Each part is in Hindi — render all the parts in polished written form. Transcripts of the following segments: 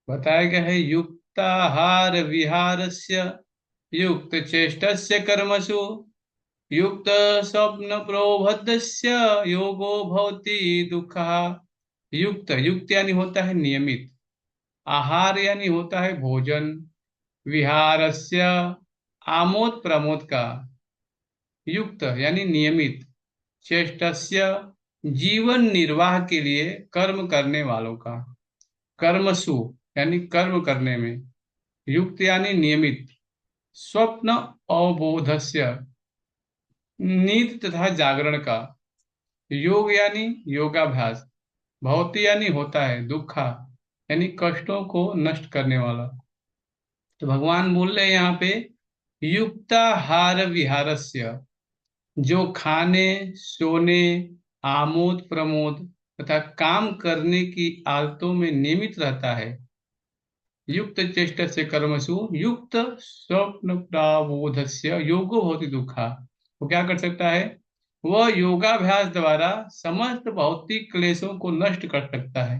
बताया गया है युक्ताहार विहारस्य युक्त चेष्टस्य कर्मसु युक्त स्वप्न प्रोबद्धस्य योगो भवति दुःखः। युक्त युक्त यानी होता है नियमित, आहार यानी होता है भोजन, विहारस्य आमोद प्रमोद का, युक्त यानी नियमित, चेष्टस्य जीवन निर्वाह के लिए कर्म करने वालों का, कर्मसु यानी कर्म करने में, युक्त यानी नियमित, स्वप्न अवबोधस्य नींद तथा जागरण का, योग यानी योगाभ्यास, भवती यानी होता है, दुखा यानी कष्टों को नष्ट करने वाला। तो भगवान बोल रहे हैं यहाँ पे युक्ताहार विहारस्य, जो खाने, सोने, आमोद प्रमोद तथा काम करने की आदतों में नियमित रहता है, युक्त चेष्ट से कर्मसु युक्त स्वप्न प्राबोधस्य योगो होती दुखा। वो क्या कर सकता है? वह योगाभ्यास द्वारा समस्त भौतिक क्लेशों को नष्ट कर सकता है।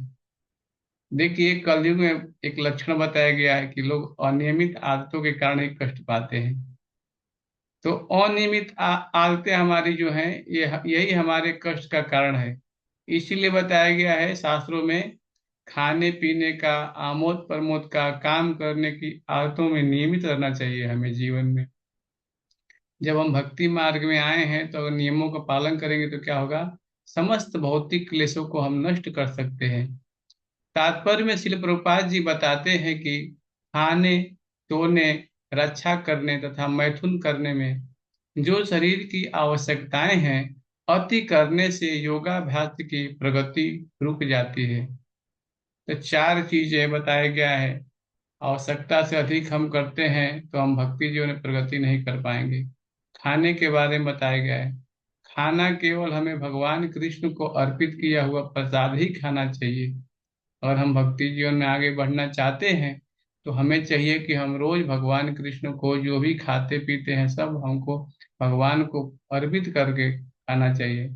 देखिए कलयुग में एक लक्षण बताया गया है कि लोग अनियमित आदतों के कारण ही कष्ट पाते हैं। तो अनियमित आदतें हमारी जो हैं ये यही हमारे कष्ट का कारण है। इसीलिए बताया गया है शास्त्रों में, खाने पीने का, आमोद प्रमोद का, काम करने की आदतों में नियमित रहना चाहिए हमें जीवन में। जब हम भक्ति मार्ग में आए हैं तो अगर नियमों का पालन करेंगे तो क्या होगा? समस्त भौतिक क्लेशों को हम नष्ट कर सकते हैं। तात्पर्य में श्रील प्रभुपाद जी बताते हैं कि खाने, सोने, रक्षा करने तथा मैथुन करने में जो शरीर की आवश्यकताएं हैं, अति करने से योगाभ्यास की प्रगति रुक जाती है। तो चार चीजें बताया गया है, आवश्यकता से अधिक हम करते हैं तो हम भक्ति जीवन में प्रगति नहीं कर पाएंगे। खाने के बारे में बताया गया है, खाना केवल हमें भगवान कृष्ण को अर्पित किया हुआ प्रसाद ही खाना चाहिए। अगर हम भक्ति जीवन में आगे बढ़ना चाहते हैं तो हमें चाहिए कि हम रोज भगवान कृष्ण को जो भी खाते पीते हैं सब हमको भगवान को अर्पित करके खाना चाहिए।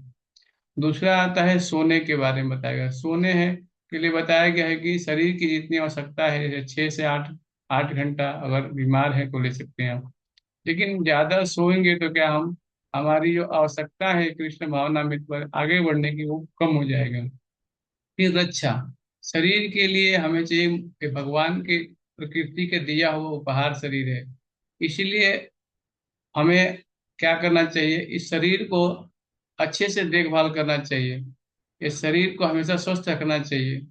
दूसरा आता है सोने के बारे में बताया गया, सोने है के लिए बताया गया है कि शरीर की जितनी आवश्यकता है जैसे 6 से 8 8 घंटा अगर बीमार है तो ले सकते हैं आप। लेकिन ज्यादा सोएंगे तो क्या हम, हमारी जो आवश्यकता है कृष्ण भावना में पर आगे बढ़ने की वो कम हो जाएगा। फिर रक्षा, शरीर के लिए हमें चाहिए कि भगवान के प्रकृति के दिया हुआ उपहार शरीर है, इसीलिए हमें क्या करना चाहिए? इस शरीर को अच्छे से देखभाल करना चाहिए, इस शरीर को हमेशा स्वस्थ रखना चाहिए।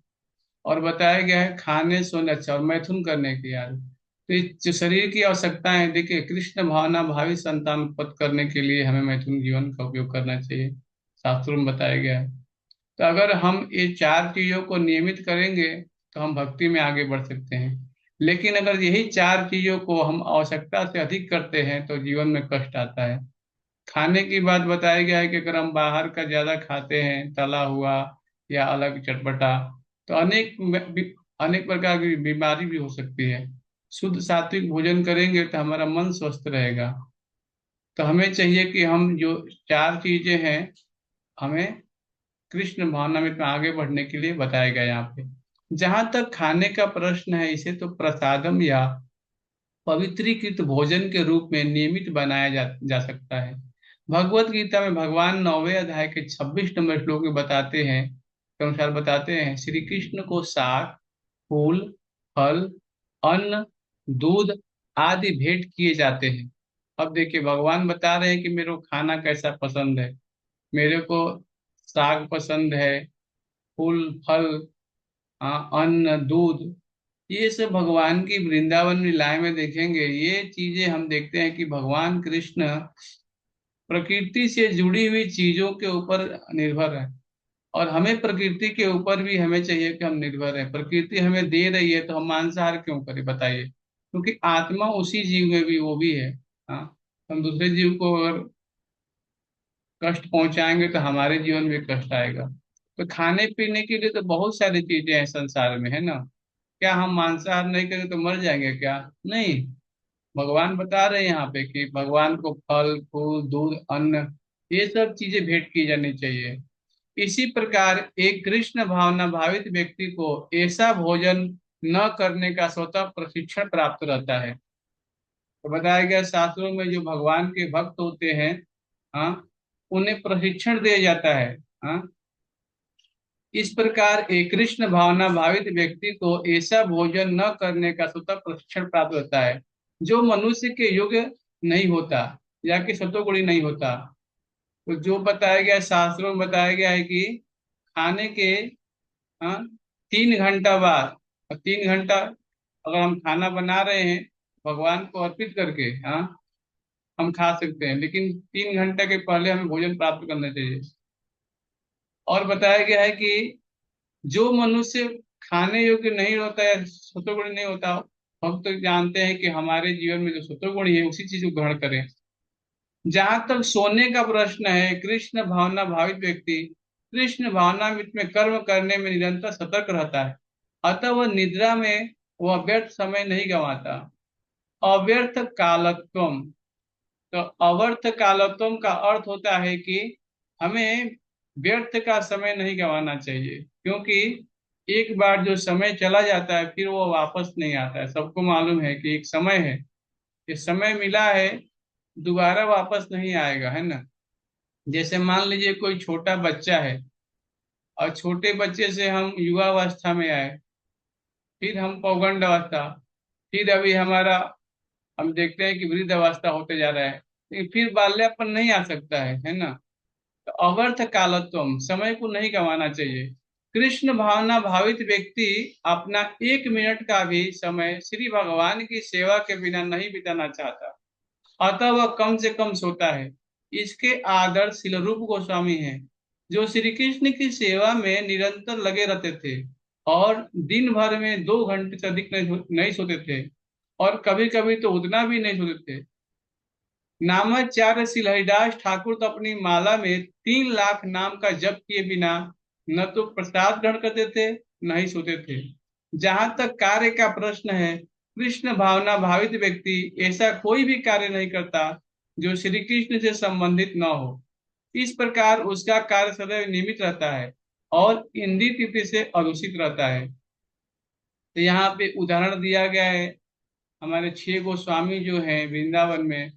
और बताया गया है खाने, सोने, अच्छा और मैथुन करने की यार, तो इस जो शरीर की आवश्यकताएं, देखिए कृष्ण भावना भावी संतान उत्पत्ति करने के लिए हमें मैथुन जीवन का उपयोग करना चाहिए, शास्त्रों में बताया गया है। तो अगर हम ये चार चीजों को नियमित करेंगे तो हम भक्ति में आगे बढ़ सकते हैं। लेकिन अगर यही चार चीजों को हम आवश्यकता से अधिक करते हैं तो जीवन में कष्ट आता है। खाने की बात बताया गया है कि अगर हम बाहर का ज्यादा खाते हैं, तला हुआ या अलग चटपटा, तो अनेक प्रकार की बीमारी भी हो सकती है। शुद्ध सात्विक भोजन करेंगे तो हमारा मन स्वस्थ रहेगा। तो हमें चाहिए कि हम जो चार चीजें हैं, हमें कृष्ण भावना में आगे बढ़ने के लिए बताया गया यहाँ पे। जहां तक खाने का प्रश्न है, इसे तो प्रसादम या पवित्रीकृत भोजन के रूप में नियमित बनाया जा सकता है। भगवत गीता में भगवान 9वें अध्याय के 26 नंबर श्लोक में बताते हैं, के अनुसार बताते हैं, श्री कृष्ण को साग, फूल, फल, अन्न, दूध आदि भेंट किए जाते हैं। अब देखिए भगवान बता रहे हैं कि मेरे को खाना कैसा पसंद है। मेरे को साग पसंद है, फूल, फल, अन्न, दूध, ये सब भगवान की वृंदावन लीलाएं में देखेंगे। ये चीजें हम देखते हैं कि भगवान कृष्ण प्रकृति से जुड़ी हुई चीजों के ऊपर निर्भर है। और हमें प्रकृति के ऊपर भी हमें चाहिए कि हम निर्भर है। प्रकृति हमें दे रही है तो हम मांसाहार क्यों करें बताइए? क्योंकि आत्मा उसी जीव में भी वो भी है। हाँ, हम दूसरे जीव को अगर कष्ट पहुंचाएंगे तो हमारे जीवन में कष्ट आएगा। तो खाने पीने के लिए तो बहुत सारी चीजें हैं संसार में, है ना? क्या हम मांसाहार नहीं करेंगे तो मर जाएंगे क्या? नहीं। भगवान बता रहे हैं यहाँ पे कि भगवान को फल, फूल, दूध, अन्न, ये सब चीजें भेंट की जानी चाहिए। इसी प्रकार एक कृष्ण भावना भावित व्यक्ति को ऐसा भोजन न करने का स्वतः प्रशिक्षण प्राप्त रहता है। तो बताया गया शास्त्रों में जो भगवान के भक्त होते हैं, हाँ, उन्हें प्रशिक्षण दिया जाता है। हाँ, इस प्रकार एक कृष्ण भावना भावित व्यक्ति को ऐसा भोजन न करने का स्वतः प्रशिक्षण प्राप्त होता है जो मनुष्य के योग्य नहीं होता या कि सतोगुणी नहीं होता। तो जो बताया गया शास्त्रों में बताया गया है कि खाने के, हाँ, 3 घंटा बाद, और 3 घंटा अगर हम खाना बना रहे हैं भगवान को अर्पित करके, हाँ, हम खा सकते हैं, लेकिन 3 घंटे के पहले हमें भोजन प्राप्त करना चाहिए। और बताया गया है कि जो मनुष्य खाने योग्य नहीं होता है, सत्वगुण नहीं होता, हम तो जानते हैं कि हमारे जीवन में जो सत्वगुण है उसी चीज को ग्रहण करें। जहां तक सोने का प्रश्न है, कृष्ण भावना भावित व्यक्ति कृष्ण भावना में कर्म करने में निरंतर सतर्क रहता है, अतः वह निद्रा में वह व्यर्थ समय नहीं गंवाता। अव्यर्थ कालत्वम, तो अवर्थ कालत्वम का अर्थ होता है कि हमें व्यर्थ का समय नहीं गंवाना चाहिए, क्योंकि एक बार जो समय चला जाता है फिर वो वापस नहीं आता है। सबको मालूम है कि एक समय है, ये समय मिला है, दोबारा वापस नहीं आएगा, है ना। जैसे मान लीजिए कोई छोटा बच्चा है, और छोटे बच्चे से हम युवा अवस्था में आए, फिर हम पौगंड अवस्था, फिर अभी हमारा, हम देखते हैं कि वृद्ध अवस्था होते जा रहा है, लेकिन फिर बाल्यापन नहीं आ सकता है ना। तो अवर्थ कालत्वम, समय को नहीं गंवाना चाहिए। कृष्ण भावना भावित व्यक्ति अपना 1 मिनट का भी समय श्री भगवान की सेवा के बिना नहीं बिताना चाहता, अतः वह कम से कम सोता है। इसके आदर्श शिल रूप गोस्वामी हैं, जो श्री कृष्ण की सेवा में निरंतर लगे रहते थे और दिन भर में 2 घंटे से अधिक नहीं सोते थे, और कभी कभी तो उतना भी नहीं सोते थे। नामाचार्य श्री हरिदास ठाकुर तो अपनी माला में 3 लाख नाम का जप किए बिना न तो प्रसाद ग्रहण करते थे, न ही सोते थे। जहां तक कार्य का प्रश्न है, कृष्ण भावना भावित व्यक्ति ऐसा कोई भी कार्य नहीं करता जो श्री कृष्ण से संबंधित न हो। इस प्रकार उसका कार्य सदैव निमित्त रहता है और इंद्रिय तृप्ति से अदूषित रहता है। तो यहाँ पे उदाहरण दिया गया है, हमारे 6 गोस्वामी जो हैं वृंदावन में।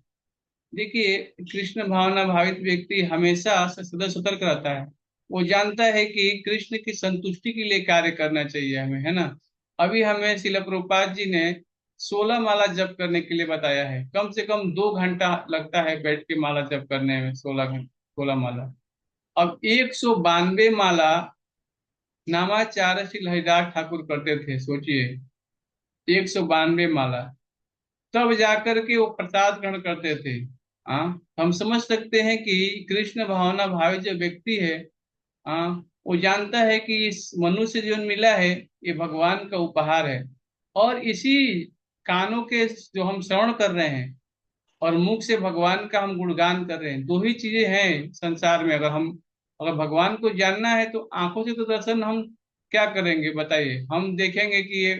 देखिए, कृष्ण भावना भावित व्यक्ति हमेशा सदा सतर्क रहता है। वो जानता है कि कृष्ण की संतुष्टि के लिए कार्य करना चाहिए हमें, है ना। अभी हमें शिल प्रभुपाद जी ने 16 माला जप करने के लिए बताया है। कम से कम 2 घंटा लगता है बैठ के माला जप करने में, 16 घंटे, 16 माला। अब 192 माला नामाचार्य श्री हरिदास ठाकुर करते थे, सोचिए, 192 माला, तब जाकर के वो प्रसाद ग्रहण करते थे। हाँ, हम समझ सकते हैं कि कृष्ण भावना भावी जो व्यक्ति है, हाँ, वो जानता है कि इस मनुष्य जीवन मिला है, ये भगवान का उपहार है। और इसी कानों के जो हम श्रवण कर रहे हैं और मुख से भगवान का हम गुणगान कर रहे हैं, 2 ही चीजें हैं संसार में। अगर भगवान को जानना है तो आंखों से तो दर्शन हम क्या करेंगे बताइए। हम देखेंगे कि ये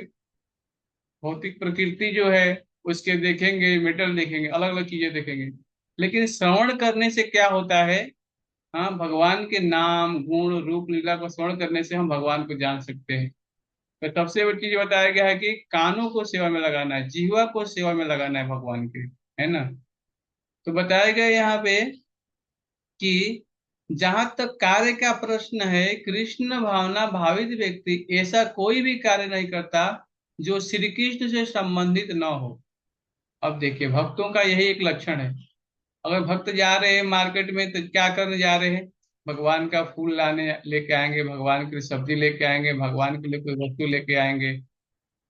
भौतिक प्रकृति जो है उसके देखेंगे, मेटल देखेंगे, अलग अलग चीजें देखेंगे। लेकिन श्रवण करने से क्या होता है, हाँ, भगवान के नाम गुण रूप लीला को श्रवण करने से हम भगवान को जान सकते हैं। तो तब से वो चीज बताया गया है कि कानों को सेवा में लगाना है, जीवा को सेवा में लगाना है भगवान के, है ना। तो बताया गया यहाँ पे कि जहां तक कार्य का प्रश्न है, कृष्ण भावना भावित व्यक्ति ऐसा कोई भी कार्य नहीं करता जो श्री कृष्ण से संबंधित न हो। अब देखिए, भक्तों का यही एक लक्षण है। अगर भक्त जा रहे हैं मार्केट में तो क्या करने जा रहे हैं, भगवान का फूल लाने लेके आएंगे, भगवान के लिए सब्जी लेके आएंगे, भगवान के लिए कोई वस्तु लेके आएंगे।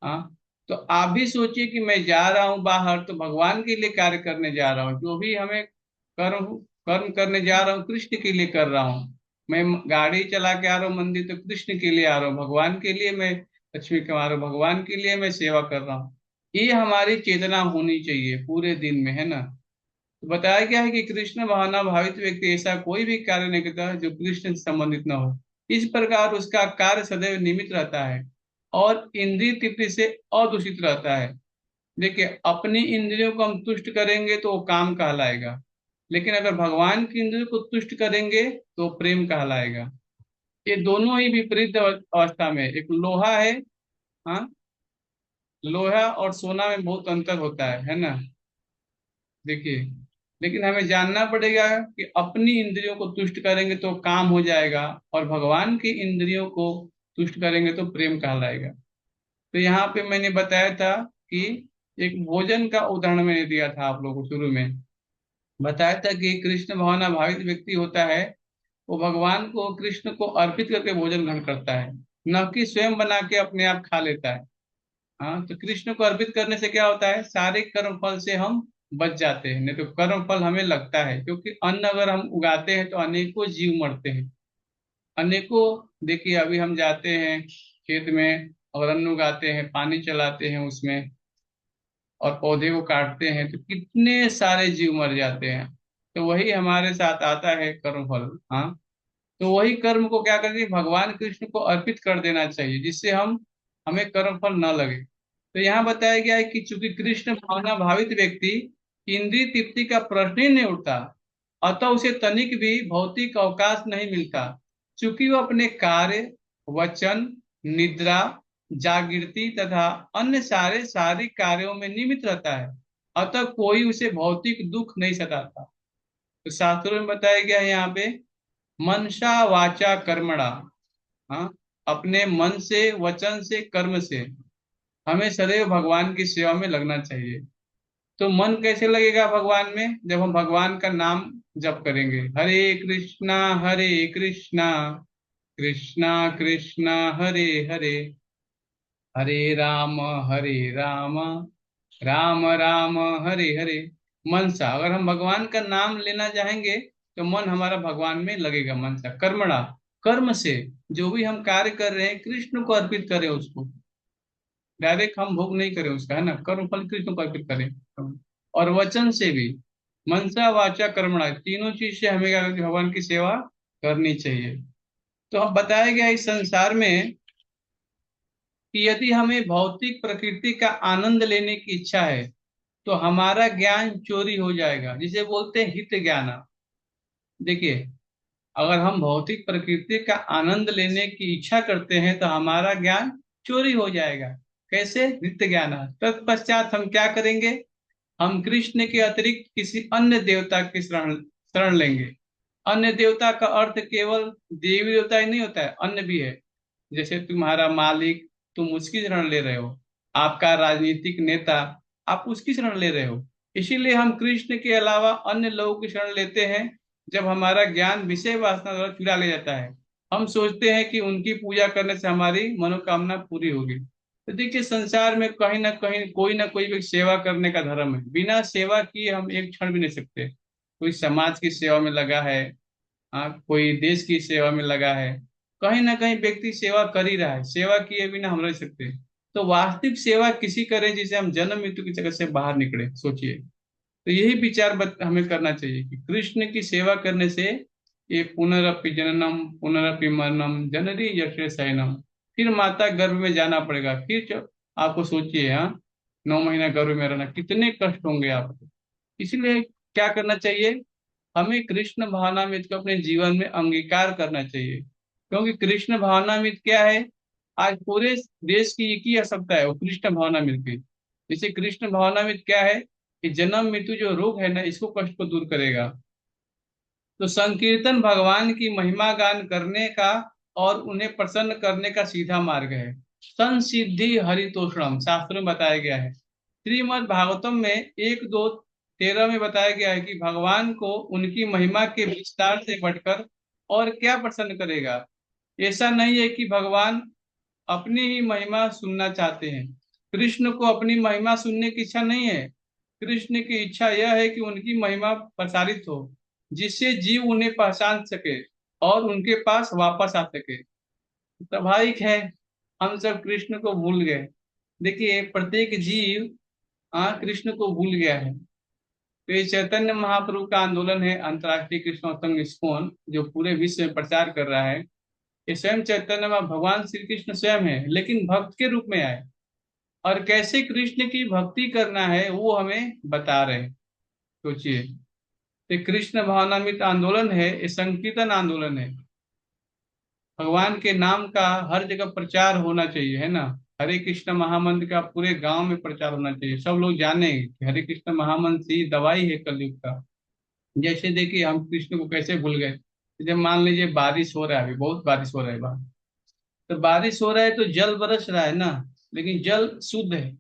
हाँ, तो आप भी सोचिए कि मैं जा रहा हूँ बाहर तो भगवान के लिए कार्य करने जा रहा हूँ। जो भी हमें कर्म कर्म करने जा रहा हूँ कृष्ण के लिए कर रहा हूँ। मैं गाड़ी चला के आ रहा हूँ मंदिर तो कृष्ण के लिए आ रहा हूँ, भगवान के लिए मैं लक्ष्मी कमा रहा हूँ, भगवान के लिए मैं सेवा कर रहा हूँ। ये हमारी चेतना होनी चाहिए पूरे दिन में, है ना। तो बताया गया है कि कृष्ण भावना भावित व्यक्ति ऐसा कोई भी कार्य नहीं करता जो कृष्ण से संबंधित न हो। इस प्रकार उसका कार्य सदैव निमित्त रहता है और इंद्रिय तृप्ति से अदूषित रहता है। देखिए, अपनी इंद्रियों को हम तुष्ट करेंगे तो वो काम कहलाएगा, लेकिन अगर भगवान की इंद्रियों को तुष्ट करेंगे तो प्रेम कहलाएगा। ये दोनों ही विपरीत अवस्था में, एक लोहा है, हाँ, लोहा और सोना में बहुत अंतर होता है ना। देखिए, लेकिन हमें जानना पड़ेगा कि अपनी इंद्रियों को तुष्ट करेंगे तो काम हो जाएगा, और भगवान की इंद्रियों को तुष्ट करेंगे तो प्रेम कहलाएगा। तो यहाँ पे मैंने बताया था कि एक भोजन का उदाहरण मैंने दिया था आप लोगों को शुरू में। बताया था कि कृष्ण भावना भावित व्यक्ति होता है, वो भगवान को, कृष्ण को अर्पित करके भोजन ग्रहण करता है, न कि स्वयं बना के अपने आप खा लेता है। हाँ, तो कृष्ण को अर्पित करने से क्या होता है, सारे कर्म फल से हम बच जाते हैं, नहीं तो कर्म फल हमें लगता है, क्योंकि अन्न अगर हम उगाते हैं तो अनेकों जीव मरते हैं। अनेकों, देखिए अभी हम जाते हैं खेत में और अन्न उगाते हैं, पानी चलाते हैं उसमें, और पौधे को काटते हैं तो कितने सारे जीव मर जाते हैं। तो वही हमारे साथ आता है कर्म फल। हाँ, तो वही कर्म को क्या करना चाहिए, भगवान कृष्ण को अर्पित कर देना चाहिए, जिससे हम, हमें कर्म फल न लगे। तो यहाँ बताया गया है कि चूंकि कृष्ण भावना भावित व्यक्ति, इंद्रिय तृप्ति का प्रश्न ही नहीं उठता, अतः उसे तनिक भी भौतिक अवकाश नहीं मिलता, चूंकि वह अपने कार्य, वचन, निद्रा, जागृति तथा अन्य सारे शारीरिक कार्यों में निमित्त रहता है, अतः कोई उसे भौतिक दुख नहीं सताता। तो शास्त्रों में बताया गया है यहाँ पे, मनसा वाचा कर्मणा। हाँ, अपने मन से, वचन से, कर्म से हमें सदैव भगवान की सेवा में लगना चाहिए। तो मन कैसे लगेगा भगवान में, जब हम भगवान का नाम जप करेंगे, हरे कृष्णा कृष्णा कृष्णा हरे हरे, हरे राम हरे राम राम राम हरे हरे। मन सा अगर हम भगवान का नाम लेना चाहेंगे तो मन हमारा भगवान में लगेगा। मन सा कर्मणा, कर्म से, जो भी हम कार्य कर रहे हैं कृष्ण को अर्पित करें उसको, डायरेक्ट हम भोग नहीं करें उसका, है ना, कर्म फल कृष्ण को अर्पित करें। और वचन से भी, मनसा वाचा कर्मणा, तीनों चीज से हमें क्या करनी, भगवान की सेवा करनी चाहिए। तो हम बताया गया इस संसार में कि यदि हमें भौतिक प्रकृति का आनंद लेने की इच्छा है तो हमारा ज्ञान चोरी हो जाएगा, जिसे बोलते हैं हित ज्ञान। देखिए, अगर हम भौतिक प्रकृति का आनंद लेने की इच्छा करते हैं तो हमारा ज्ञान चोरी हो जाएगा। कैसे, नित्य ज्ञान। तत्पश्चात हम क्या करेंगे, हम कृष्ण के अतिरिक्त किसी अन्य देवता की शरण शरण लेंगे। अन्य देवता का अर्थ केवल देवी देवता ही नहीं होता है, अन्य भी है। जैसे तुम्हारा मालिक, तुम उसकी शरण ले रहे हो, आपका राजनीतिक नेता, आप उसकी शरण ले रहे हो। इसीलिए हम कृष्ण के अलावा अन्य लोगों की शरण लेते हैं जब हमारा ज्ञान विषय वासना द्वारा चुरा ले जाता है। हम सोचते हैं कि उनकी पूजा करने से हमारी मनोकामना पूरी होगी। तो देखिए, संसार में कहीं ना कोई भी सेवा करने का धर्म है, बिना सेवा किए हम एक क्षण भी नहीं सकते। कोई समाज की सेवा में लगा है, हाँ, कोई देश की सेवा में लगा है, कहीं ना कहीं व्यक्ति सेवा कर ही रहा है, सेवा किए बिना हम रह सकते। तो वास्तविक सेवा किसी करें जिसे हम जन्म मृत्यु की जगह से बाहर निकले, सोचिए। तो यही विचार हमें करना चाहिए कि कृष्ण की सेवा करने से ये पुनरपि जननम पुनरपि मरणम जननी यक्षे शयनम, फिर माता गर्भ में जाना पड़ेगा, फिर आपको सोचिए, हाँ, 9 महीना गर्भ में रहना, कितने कष्ट होंगे आपको। इसलिए क्या करना चाहिए, हमें कृष्ण भावनामृत को अपने जीवन में अंगीकार करना चाहिए, क्योंकि कृष्ण भावनामृत क्या है, आज पूरे देश की एक ही आवश्यकता है, वो कृष्ण भावनामृत की। जैसे कृष्ण भावनामृत क्या है, कि जन्म मृत्यु जो रोग है ना, इसको, कष्ट को दूर करेगा। तो संकीर्तन भगवान की महिमा गान करने का और उन्हें प्रसन्न करने का सीधा मार्ग है। संसिद्धि हरितोषणम, शास्त्र में बताया गया है। श्रीमद् भागवतम में 1-2-13 में बताया गया है कि भगवान को उनकी महिमा के विस्तार से बढ़कर और क्या प्रसन्न करेगा। ऐसा नहीं है कि भगवान अपनी ही महिमा सुनना चाहते हैं, कृष्ण को अपनी महिमा सुनने की इच्छा नहीं है। कृष्ण की इच्छा यह है कि उनकी महिमा प्रसारित हो, जिससे जीव उन्हें पहचान सके और उनके पास वापस आ सके। स्वाभाविक है, हम सब कृष्ण को भूल गए। देखिए, प्रत्येक जीव, हाँ, कृष्ण को भूल गया है। तो ये चैतन्य महाप्रभु का आंदोलन है, अंतर्राष्ट्रीय कृष्ण संघ इस्कॉन, जो पूरे विश्व में प्रचार कर रहा है। ये स्वयं चैतन्य भगवान श्री कृष्ण स्वयं है, लेकिन भक्त के रूप में आए, और कैसे कृष्ण की भक्ति करना है वो हमें बता रहे हैं। सोचिए, ये कृष्ण भावनामृत आंदोलन है, ये संकीर्तन आंदोलन है। भगवान के नाम का हर जगह प्रचार होना चाहिए, है ना। हरे कृष्ण महामंत्र का पूरे गांव में प्रचार होना चाहिए, सब लोग जाने कि हरे कृष्ण महामंत्र ही दवाई है कलयुग का। जैसे देखिए हम कृष्ण को कैसे भूल गए। जब मान लीजिए बारिश हो रहा है, अभी बहुत बारिश हो रहा है बाहर, तो बारिश हो रहा है तो जल बरस रहा है ना, लेकिन जल शुद्ध है।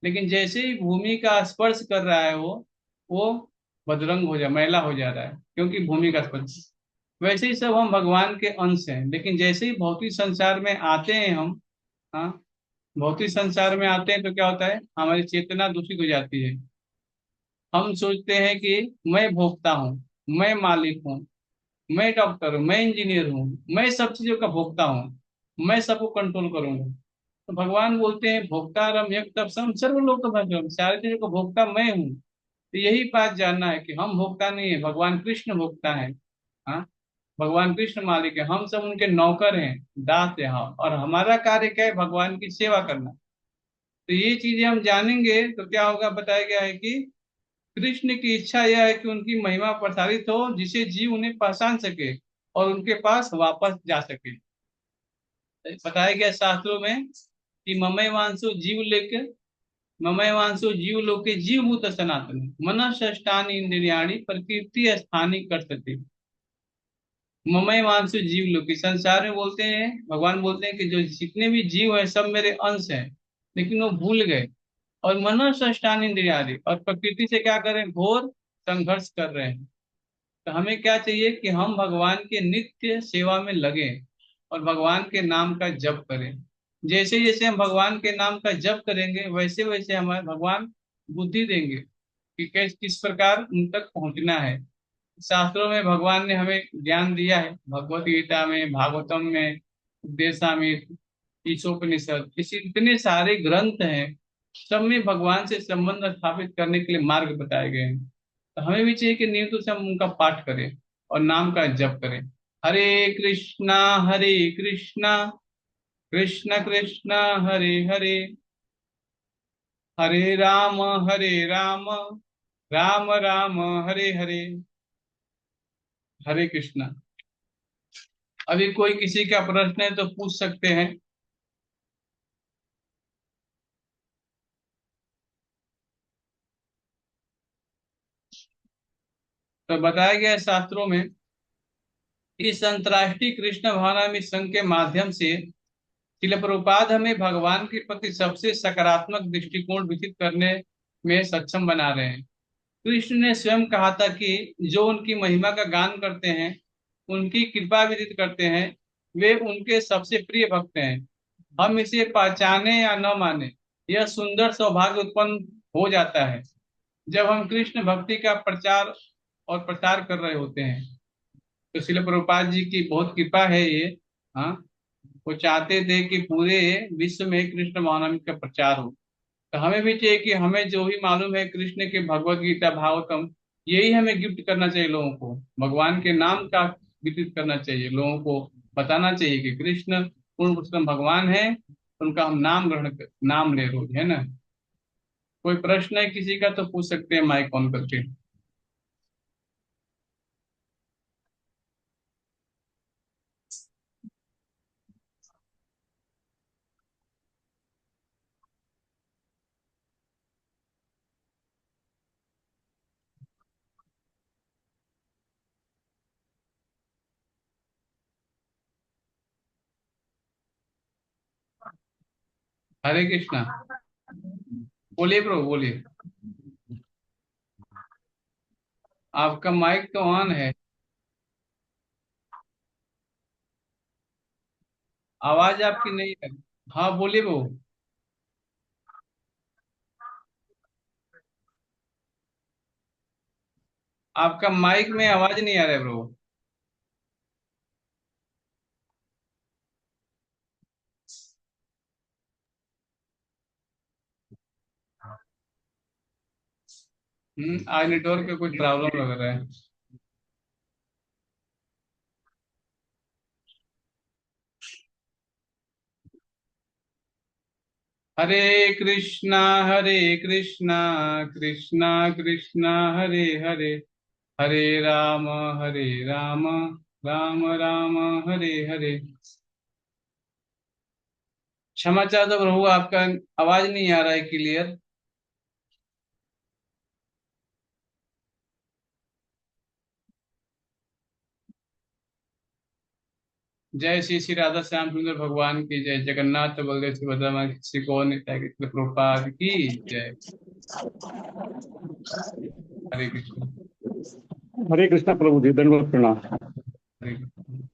लेकिन जैसे ही भूमि का स्पर्श कर रहा है वो बदरंग हो जा मैला हो जा रहा है, क्योंकि भूमि का स्पर्श। वैसे ही सब हम भगवान के अंश हैं, लेकिन जैसे ही भौतिक संसार में आते हैं हम, हाँ, भौतिक संसार में आते हैं तो क्या होता है, हमारी चेतना दूषित हो जाती है। हम सोचते हैं कि मैं भोक्ता हूँ, मैं मालिक हूँ, मैं डॉक्टर हूँ, मैं इंजीनियर हूँ, मैं सब चीजों का भोक्ता हूँ, मैं सबको कंट्रोल करूंगा। तो भगवान बोलते हैं भोक्तारम यज्ञ तब सम सर्वलोक भद्रम, सारी चीजों का भोक्ता मैं हूँ। तो यही बात जानना है कि हम भोक्ता नहीं है, भगवान कृष्ण भोक्ता है। हाँ, भगवान कृष्ण मालिक है, हम सब उनके नौकर हैं, दास हैं। हाँ, और हमारा कार्य क्या है, भगवान की सेवा करना। तो ये चीजें हम जानेंगे तो क्या होगा, बताया गया है कि कृष्ण की इच्छा यह है कि उनकी महिमा प्रसारित हो, जिसे जीव उन्हें पहचान सके और उनके पास वापस जा सके। बताया गया शास्त्रों में कि ममई वांसो जीव लेके, ममई वांसो जीव लोके जीव भूत सनातन, मन षष्ठानि इंद्रियाणि प्रकृति स्थानी करते। ममई वांसो जीव लोके, संसार में बोलते हैं, भगवान बोलते हैं कि जो जितने भी जीव है सब मेरे अंश हैं, लेकिन वो भूल गए। और मन षष्ठानि इंद्रियाणि, और प्रकृति से क्या करें, घोर संघर्ष कर रहे हैं। तो हमें क्या चाहिए कि हम भगवान के नित्य सेवा में लगे और भगवान के नाम का जप करें। जैसे जैसे हम भगवान के नाम का जप करेंगे वैसे वैसे हमारे भगवान बुद्धि देंगे कि कैस किस प्रकार उन तक पहुंचना है। शास्त्रों में भगवान ने हमें ज्ञान दिया है, भगवत गीता में, भागवतम में, उपदेशामृत, ईशोपनिषद, इसी इतने सारे ग्रंथ हैं। सब में भगवान से संबंध स्थापित करने के लिए मार्ग बताए गए हैं। तो हमें भी चाहिए कि नियमित से हम उनका पाठ करें और नाम का जप करें। हरे कृष्णा, हरे कृष्णा, कृष्ण कृष्ण हरे हरे, हरे राम, हरे राम, राम राम हरे हरे। हरे कृष्णा। अभी कोई किसी का प्रश्न है तो पूछ सकते हैं। तो बताया गया है शास्त्रों में, इस अंतर्राष्ट्रीय कृष्ण भावनामृत संघ के माध्यम से शिल प्रभुपाद हमें भगवान के प्रति सबसे सकारात्मक दृष्टिकोण विकसित करने में सक्षम बना रहे हैं। कृष्ण ने स्वयं कहा था कि जो उनकी महिमा का गान करते हैं, उनकी कृपा विदित करते हैं, वे उनके सबसे प्रिय भक्त हैं। हम इसे पहचाने या न माने, यह सुंदर सौभाग्य उत्पन्न हो जाता है जब हम कृष्ण भक्ति का प्रचार और प्रसार कर रहे होते हैं। तो शिल प्रभुपाद जी की बहुत कृपा है ये। हाँ, वो चाहते थे कि पूरे विश्व में कृष्ण महानाम का प्रचार हो। तो हमें भी चाहिए कि हमें जो भी मालूम है कृष्ण के भगवत गीता, भागवतम, यही हमें गिफ्ट करना चाहिए लोगों को। भगवान के नाम का वितरित करना चाहिए लोगों को, बताना चाहिए कि कृष्ण पूर्ण पुरुषोत्तम भगवान है, उनका हम नाम नाम ले रोज, है ना। कोई प्रश्न है किसी का तो पूछ सकते हैं माइक ऑन करके। हरे कृष्णा। बोलिए ब्रो, बोलिए। आपका माइक तो ऑन है। आवाज आपकी नहीं है। हाँ बोलिए ब्रो। आपका माइक में आवाज नहीं आ रहा है ब्रो। आज नेटवर्क का कुछ प्रॉब्लम लग रहा है। हरे कृष्णा, हरे कृष्णा, कृष्णा कृष्णा हरे हरे, हरे राम, हरे राम, राम राम हरे हरे। क्षमा चाहता हूँ प्रभु, आपका आवाज नहीं आ रहा है क्लियर। जय श्री श्री राधा श्याम सुंदर भगवान की जय। जगन्नाथ बलदेव सुभद्रा श्री कौन प्रभुपाद की जय। हरे कृष्ण। हरे कृष्णा प्रभु जी, दंडवत प्रणाम। हरे कृष्ण।